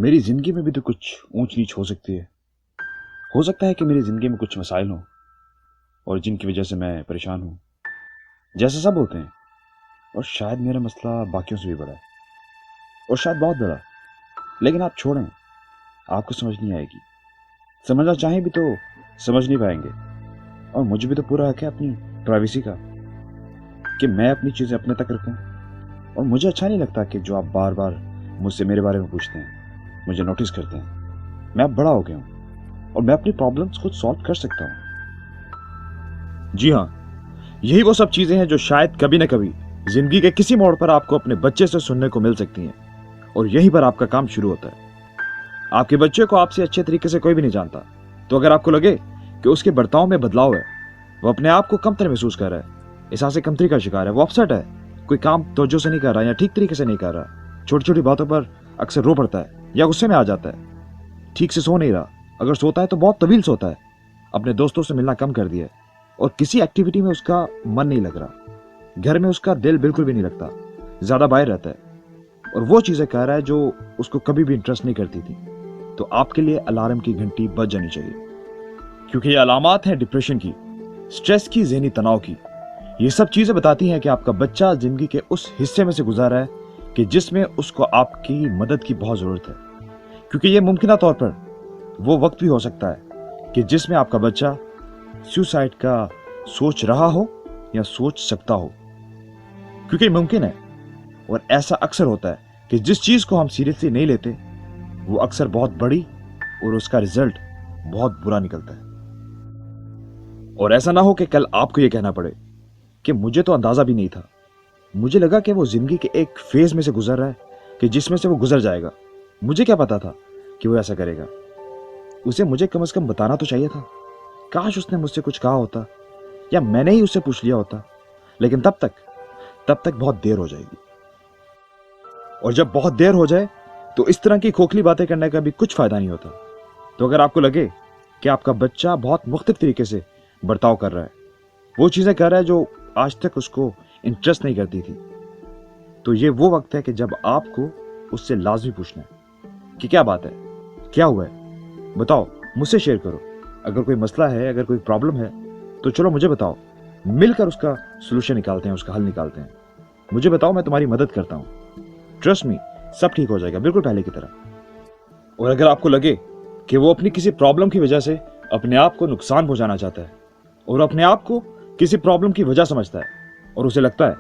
मेरी ज़िंदगी में भी तो कुछ ऊंच नीच हो सकती है। हो सकता है कि मेरी ज़िंदगी में कुछ मसाइल हों और जिनकी वजह से मैं परेशान हूँ, जैसे सब होते हैं। और शायद मेरा मसला बाकियों से भी बड़ा है, और शायद बहुत बड़ा। लेकिन आप छोड़ें, आपको समझ नहीं आएगी। समझना चाहें भी तो समझ नहीं पाएंगे। और मुझे भी तो पूरा हक है अपनी प्राइवेसी का, कि मैं अपनी चीज़ें अपने तक रखूं। और मुझे अच्छा नहीं लगता कि जो आप बार बार मुझसे मेरे बारे में पूछते हैं, मुझे नोटिस करते हैं। मैं अब बड़ा हो गया हूं और मैं अपनी प्रॉब्लम्स खुद सॉल्व कर सकता हूं। जी हाँ, यही वो सब चीजें हैं जो शायद कभी न कभी जिंदगी के किसी मोड़ पर आपको अपने बच्चे से सुनने को मिल सकती हैं। और यहीं पर आपका काम शुरू होता है। आपके बच्चे को आपसे अच्छे तरीके से कोई भी नहीं जानता, तो अगर आपको लगे कि उसके बर्ताव में बदलाव है, वो अपने आप को कमतर महसूस कर रहा है, एहसास कमतरी का शिकार है, वो अपसेट है, कोई काम तवज्जो से नहीं कर रहा या ठीक तरीके से नहीं कर रहा, छोटी छोटी बातों पर अक्सर रो पड़ता है या गुस्से में आ जाता है, ठीक से सो नहीं रहा, अगर सोता है तो बहुत तवील सोता है, अपने दोस्तों से मिलना कम कर दिया है, और किसी एक्टिविटी में उसका मन नहीं लग रहा, घर में उसका दिल बिल्कुल भी नहीं लगता, ज्यादा बाहर रहता है, और वो चीजें कह रहा है जो उसको कभी भी इंटरेस्ट नहीं करती थी। तो आपके लिए अलार्म की घंटी बज जानी चाहिए, क्योंकि ये अलामात हैं डिप्रेशन की, स्ट्रेस की, ज़हनी तनाव की। ये सब चीजें बताती हैं कि आपका बच्चा जिंदगी के उस हिस्से में से गुजर रहा है कि जिसमें उसको आपकी मदद की बहुत जरूरत है। क्योंकि ये मुमकिन तौर पर वो वक्त भी हो सकता है कि जिसमें आपका बच्चा सुसाइड का सोच रहा हो या सोच सकता हो। क्योंकि मुमकिन है, और ऐसा अक्सर होता है कि जिस चीज को हम सीरियसली नहीं लेते वो अक्सर बहुत बड़ी और उसका रिजल्ट बहुत बुरा निकलता है। और ऐसा ना हो कि कल आपको यह कहना पड़े कि मुझे तो अंदाजा भी नहीं था, मुझे लगा कि वो जिंदगी के एक फेज में से गुजर रहा है कि जिसमें से वो गुजर जाएगा। मुझे क्या पता था कि वो ऐसा करेगा। उसे मुझे कम से कम बताना तो चाहिए था। काश उसने मुझसे कुछ कहा होता, या मैंने ही उससे पूछ लिया होता। लेकिन तब तक बहुत देर हो जाएगी। और जब बहुत देर हो जाए तो इस तरह की खोखली बातें करने का भी कुछ फायदा नहीं होता। तो अगर आपको लगे कि आपका बच्चा बहुत मुख्तलिफ तरीके से बर्ताव कर रहा है, वो चीजें कर रहा है जो आज तक उसको इंटरेस्ट नहीं करती थी, तो ये वो वक्त है कि जब आपको उससे लाजमी पूछना है कि क्या बात है, क्या हुआ है, बताओ, मुझसे शेयर करो। अगर कोई मसला है, अगर कोई प्रॉब्लम है, तो चलो मुझे बताओ, मिलकर उसका सोल्यूशन निकालते हैं, उसका हल निकालते हैं। मुझे बताओ, मैं तुम्हारी मदद करता हूं, ट्रस्ट मी, सब ठीक हो जाएगा बिल्कुल पहले की तरह। और अगर आपको लगे कि वो अपनी किसी प्रॉब्लम की वजह से अपने आप को नुकसान पहुंचाना चाहता है और अपने आप को किसी प्रॉब्लम की वजह समझता है, और उसे लगता है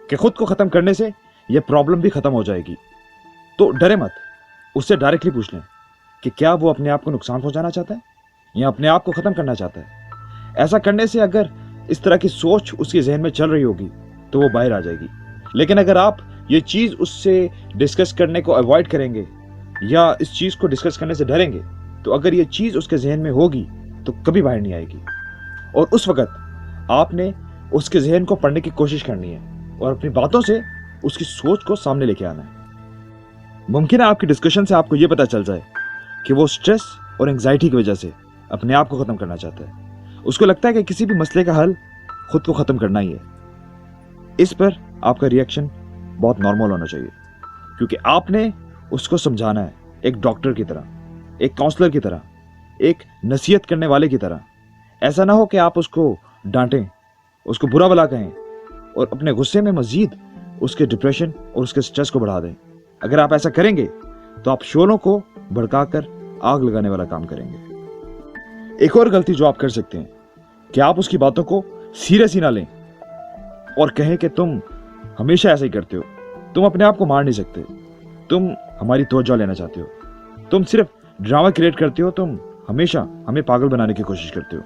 कि खुद को खत्म करने से यह प्रॉब्लम भी खत्म हो जाएगी, तो डरे मत, उससे डायरेक्टली पूछ लें कि क्या वो अपने आप को नुकसान पहुंचाना चाहता है या अपने आप को खत्म करना चाहता है। ऐसा करने से अगर इस तरह की सोच उसके जहन में चल रही होगी तो वो बाहर आ जाएगी। लेकिन अगर आप ये चीज उससे डिस्कस करने को अवॉइड करेंगे या इस चीज को डिस्कस करने से डरेंगे, तो अगर ये चीज उसके जहन में होगी तो कभी बाहर नहीं आएगी। और उस वक्त आपने उसके जहन को पढ़ने की कोशिश करनी है और अपनी बातों से उसकी सोच को सामने लेके आना है। मुमकिन है आपकी डिस्कशन से आपको यह पता चल जाए कि वो स्ट्रेस और एंजाइटी की वजह से अपने आप को खत्म करना चाहता है। उसको लगता है कि किसी भी मसले का हल खुद को खत्म करना ही है। इस पर आपका रिएक्शन बहुत नॉर्मल होना चाहिए, क्योंकि आपने उसको समझाना है एक डॉक्टर की तरह, एक काउंसलर की तरह, एक नसीहत करने वाले की तरह। ऐसा ना हो कि आप उसको डांटें, उसको बुरा भला कहें और अपने गुस्से में मजीद उसके डिप्रेशन और उसके स्ट्रेस को बढ़ा दें। अगर आप ऐसा करेंगे तो आप शोलों को भड़काकर आग लगाने वाला काम करेंगे। एक और गलती जो आप कर सकते हैं कि आप उसकी बातों को सीरियस ही ना लें और कहें कि तुम हमेशा ऐसा ही करते हो, तुम अपने आप को मार नहीं सकते, तुम हमारी तवज्जो लेना चाहते हो, तुम सिर्फ ड्रामा क्रिएट करते हो, तुम हमेशा हमें पागल बनाने की कोशिश करते हो।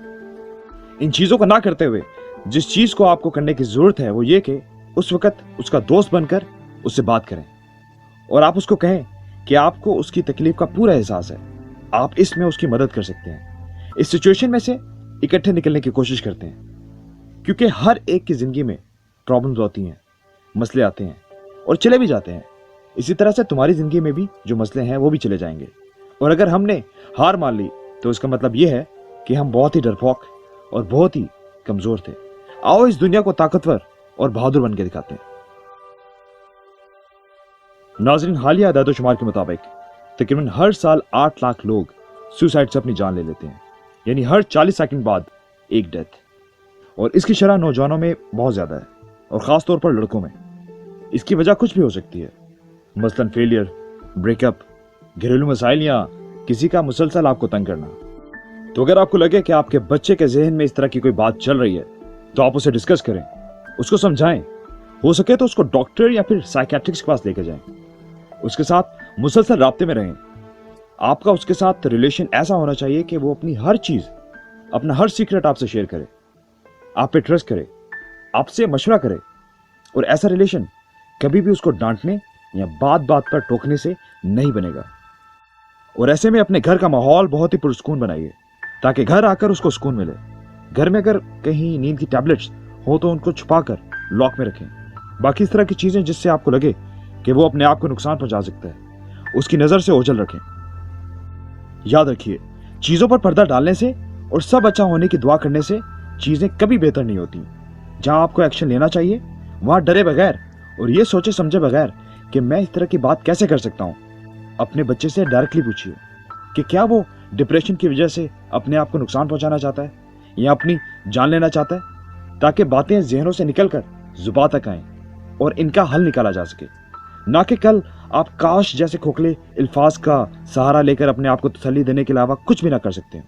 इन चीजों को ना करते हुए जिस चीज को आपको करने की जरूरत है वो ये कि उस वक्त उसका दोस्त बनकर उससे बात करें और आप उसको कहें कि आपको उसकी तकलीफ का पूरा एहसास है, आप इसमें उसकी मदद कर सकते हैं। इस सिचुएशन में से इकट्ठे निकलने की कोशिश करते हैं, क्योंकि हर एक की जिंदगी में प्रॉब्लम्स होती हैं, मसले आते हैं और चले भी जाते हैं। इसी तरह से तुम्हारी जिंदगी में भी जो मसले हैं वो भी चले जाएंगे। और अगर हमने हार मान ली तो इसका मतलब यह है कि हम बहुत ही डरपोक और बहुत ही कमजोर थे। आओ इस दुनिया को ताकतवर और बहादुर बन के दिखाते हैं। नाज़रीन, हालिया आदादोशुमार के मुताबिक तकरीबन हर साल 8 लाख लोग सुसाइड से अपनी जान ले लेते हैं, यानी हर 40 सेकंड बाद एक डेथ। और इसकी शरह नौजवानों में बहुत ज़्यादा है, और ख़ास तौर पर लड़कों में। इसकी वजह कुछ भी हो सकती है, मसलन फेलियर, ब्रेकअप, घरेलू मसाइल या किसी का मुसलसल आपको तंग करना। तो अगर आपको लगे कि आपके बच्चे के जहन में इस तरह की कोई बात चल रही है, तो आप उसे डिस्कस करें, उसको समझाएं। हो सके तो उसको डॉक्टर या फिर साइकियाट्रिस्ट के पास लेकर जाएं। उसके साथ मुसलसल राब्ते में रहें। आपका उसके साथ रिलेशन ऐसा होना चाहिए कि वो अपनी हर चीज़, अपना हर सीक्रेट आपसे शेयर करे, आप पे ट्रस्ट करे, आपसे मशवरा करे। और ऐसा रिलेशन कभी भी उसको डांटने या बात बात पर टोकने से नहीं बनेगा। और ऐसे में अपने घर का माहौल बहुत ही पुरस्कून बनाइए, ताकि घर आकर उसको सुकून मिले। घर में अगर कहीं नींद की टैबलेट्स हो तो उनको छुपाकर लॉक में रखें। बाकी इस तरह की चीज़ें जिससे आपको लगे कि वो अपने आप को नुकसान पहुंचा सकता है, उसकी नज़र से ओझल रखें। याद रखिए, चीज़ों पर पर्दा डालने से और सब अच्छा होने की दुआ करने से चीज़ें कभी बेहतर नहीं होती। जहां आपको एक्शन लेना चाहिए, वहां डरे बगैर और ये सोचे समझे बगैर कि मैं इस तरह की बात कैसे कर सकता हूं, अपने बच्चे से डायरेक्टली पूछिए कि क्या वो डिप्रेशन की वजह से अपने आप को नुकसान पहुंचाना चाहता है या अपनी जान लेना चाहता है, ताकि बातें जहनों से निकलकर जुबान तक आएं और इनका हल निकाला जा सके। ना कि कल आप काश जैसे खोखले अल्फाज का सहारा लेकर अपने आप को तसल्ली देने के अलावा कुछ भी ना कर सकते हैं।